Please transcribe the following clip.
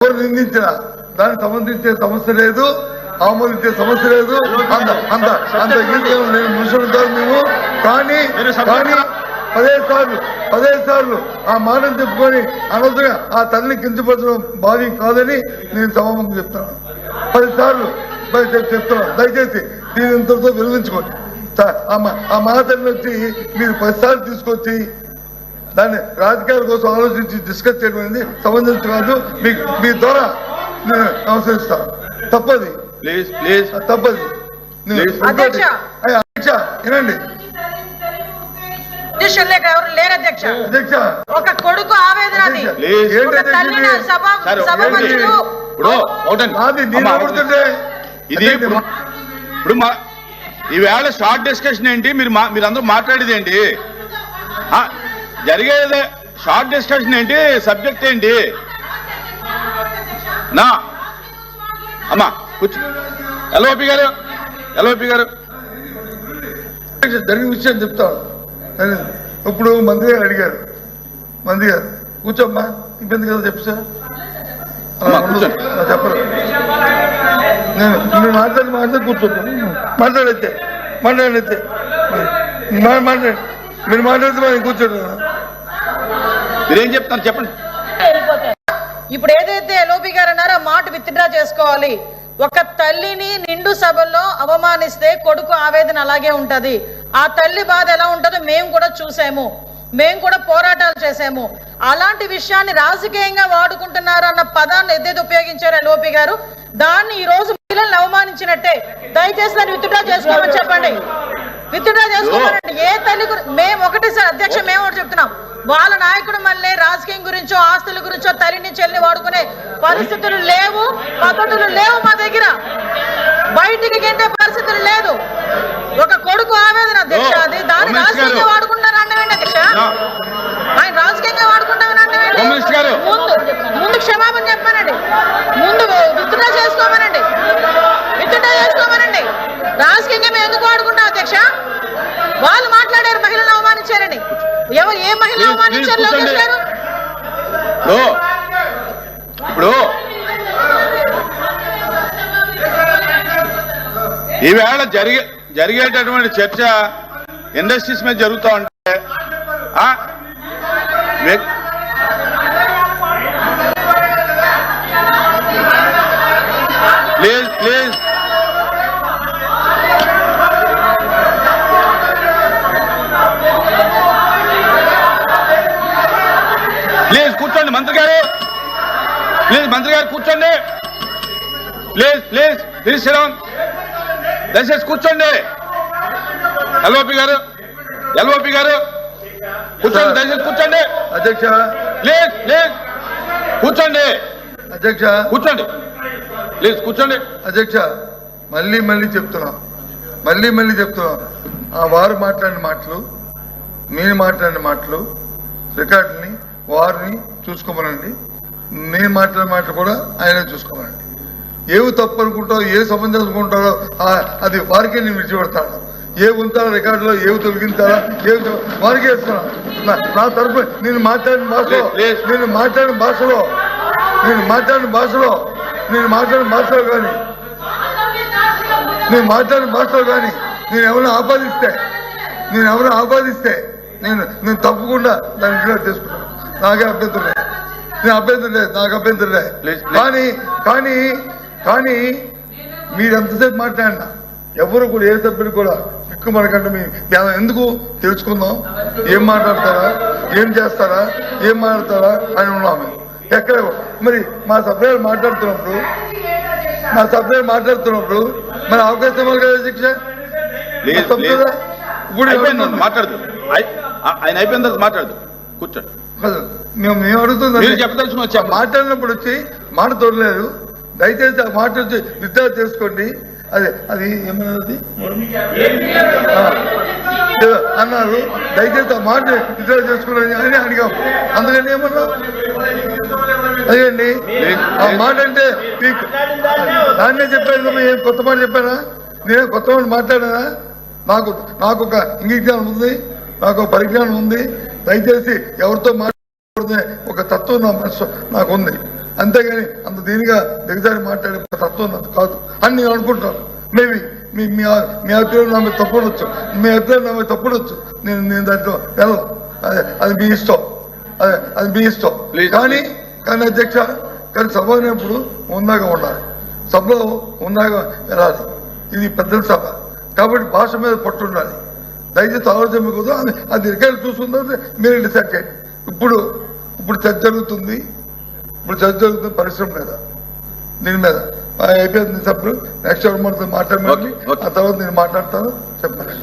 ఎవరు నిందించిన దానికి సంబంధించే సమస్య లేదు, ఆమోదించే సమస్య లేదు. అంత నేను మనుషులుంటారు మేము. కానీ పదే సార్లు ఆ మాటను చెప్పుకొని అనవసరంగా ఆ తల్లిని కించపరచడం భావ్యం కాదని నేను సభాముఖంగా చెప్తున్నాను. 10 సార్లు చెప్తున్నాను. దయచేసి దీని ఇంతటితో విరమించుకోండి. ఆ మాటను వచ్చి మీరు 10 సార్లు తీసుకొచ్చి దాన్ని రాజకీయాల కోసం ఆలోచించి డిస్కస్ చేయడం అనేది సంబంధించి కాదు. మీ ద్వారా నేను నమస్కరిస్తాను. తప్పది, తప్పది. అధ్యక్ష వినండి. ఎవరు లేరు అధ్యక్ష. ఒక కొడుకు ఆవేదన ఇప్పుడు ఈవేళ షార్ట్ డిస్కషన్ ఏంటి? మీరందరూ మాట్లాడేది ఏంటి? జరిగేది షార్ట్ డిస్కషన్ ఏంటి? సబ్జెక్ట్ ఏంటి? నా అమ్మా కూర్చో. ఎల్ఓపి గారు జరిగిన విషయం చెప్తాను. ఇప్పుడు మంత్రి గారు అడిగారు. మంత్రి గారు కూర్చోమ్మా, ఇబ్బంది కదా చెప్పు సార్. చెప్పరు. నేను మాట్లాడి కూర్చోండి. మాట్లాడితే మీరు మాట్లాడితే మనం కూర్చోండి. మీరేం చెప్తారు చెప్పండి. ఇప్పుడు ఏదైతే ఎల్ఓపి గారు అన్నారో ఆ మాట విత్డ్రా చేసుకోవాలి. ఒక తల్లిని నిండు సభల్లో అవమానిస్తే కొడుకు ఆవేదన అలాగే ఉంటది. ఆ తల్లి బాధ ఎలా ఉంటుందో మేము కూడా చూసాము, మేము కూడా పోరాటాలు చేసాము. అలాంటి విషయాన్ని రాజకీయంగా వాడుకుంటున్నారు అన్న పదాన్ని ఏదైతే ఉపయోగించారు ఎల్ఓపి గారు, దాన్ని ఈ రోజు మహిళలను అవమానించినట్టే. దయచేసి దాన్ని విత్డ్రా చేసుకోమని చెప్పండి. విత్డ్రా చేసుకోమనండి. ఏ తల్లి మేము ఒకటి సార్ అధ్యక్ష, మేము ఒకటి చెప్తున్నాం. వాళ్ళ నాయకుడు మళ్ళీ రాజకీయం గురించో ఆస్తుల గురించో తల్లిని చెల్లిని వాడుకునే పరిస్థితులు లేవు, పద్ధతులు లేవు మా దగ్గర. బయటికి గెంటే పరిస్థితులు లేదు. ఒక కొడుకు ఆవేదన అధ్యక్ష, అది దాన్ని రాజకీయంగా వాడుకుంటారు అన్నవేంటి అధ్యక్ష? ఆయన రాజకీయంగా వాడుకుంటామని అన్నవేంటి? ముందు క్షమాపణ చెప్పానండి, ముందు విత్డ్రా చేసుకోమనండి. రాజకీయంగా మేము ఎందుకు వాడుకుంటాం అధ్యక్ష? వాళ్ళు మాట్లాడారు మహిళలను అవమానించారని. ఎవరు ఏ మహిళ అవమానించారు? లోకేష్ గారు ఇప్పుడు ఈవేళ జరిగేటటువంటి చర్చ ఇండస్ట్రీస్ మీద జరుగుతూ ఉంటే ప్లీజ్ కూర్చోండి. మంత్రి గారు కూర్చోండి. ప్లీజ్ శ్రీరామ్ దయచేసి కూర్చోండి. ఎల్ఓపి గారు కూర్చోండి. దయచేసి కూర్చోండి అధ్యక్ష. ప్లీజ్ కూర్చోండి అధ్యక్ష. కూర్చోండి అధ్యక్ష. మళ్ళీ చెప్తున్నాం. ఆ వారు మాట్లాడిన మాటలు, మీరు మాట్లాడిన మాటలు రికార్డుని వారిని చూసుకోమనండి. నేను మాట్లాడిన మాటలు కూడా ఆయన చూసుకోమనండి. ఏవి తప్పు అనుకుంటారో, ఏ సంబంధం అనుకుంటారో అది వారికే నేను విడిచిపెడతాను. ఏవి ఉంచాలో రికార్డులో, ఏవి తొలగించాలా, ఏవి వారికే ఇస్తున్నాను. నా తరఫున నేను మాట్లాడిన భాషలో కానీ నేను ఎవరైనా ఆపాదిస్తే నేను తప్పకుండా దాన్ని డిక్లేర్ చేసుకుంటాను. నాకే అభ్యంతరం లేదు. నాకు అభ్యంతరం లేదు. కానీ మీరు ఎంతసేపు మాట్లాడినా ఎవరు కూడా, ఏ సభ్యుడు కూడా ఎక్కువ మనకంటే మీ ఎందుకు తెలుసుకుందాం, ఏం మాట్లాడతారా, ఏం చేస్తారా, ఏం మాట్లాడతారా అని ఉన్నాము. ఎక్కడ మరి మా సభ్యులు మాట్లాడుతున్నప్పుడు మరి అవకాశం ఇవ్వాలి కదా శిక్ష. మాట్లాడదు ఆయన అయిపోయిన తర్వాత మాట్లాడదు. కూర్చోండి. మేము అడుగుతుంది మాట్లాడినప్పుడు వచ్చి మాట తోడలేదు. దయచేసి ఆ మాట వచ్చి విత్డ్రా చేసుకోండి. అది ఏమన్నది అన్నారు. దయచేసి ఆ మాట విత్డ్రా చేసుకోండి అని అడిగాం. అందుకని ఏమన్నా అదేండి ఆ మాట అంటే దాన్నే చెప్పాను. కొత్త మాట చెప్పానా? నేను కొత్త మాట మాట్లాడానా? నాకు ఒక ఇంగిజ్ఞానం ఉంది, నాకు పరిజ్ఞానం ఉంది. దయచేసి ఎవరితో మాట్లాడుతున్న ఒక తత్వం నా మనసు నాకు ఉంది. అంతేగాని అంత దీనిగా దిగజారి మాట్లాడే తత్వం అంత కాదు అని నేను అనుకుంటాను. మేబీ మీ అభిప్రాయం నా మీద తప్పుడొచ్చు, మీ అభిప్రాయం నా మీద తప్పుడొచ్చు, నేను దాంట్లో వెళ్ళను. అది మీ ఇష్టం, అది మీ ఇష్టం. కానీ అధ్యక్ష, కానీ సభ అనేప్పుడు ఉందాగా ఉండాలి, సభలో ఉందాగా వెళ్ళాలి. ఇది పెద్దల సభ కాబట్టి భాష మీద పట్టు ఉండాలి. దయచేసి ఆలోచన మీకు అది రికార్డు చూసుకుంటే మీరు డిసైడ్ చేయండి. ఇప్పుడు చర్చ జరుగుతుంది, పరిశ్రమ మీద, దీని మీద అయిపోయింది సభ్యులు. నెక్స్ట్ ఎవరు మాట్లాడమని ఆ తర్వాత నేను మాట్లాడతాను చెప్పండి.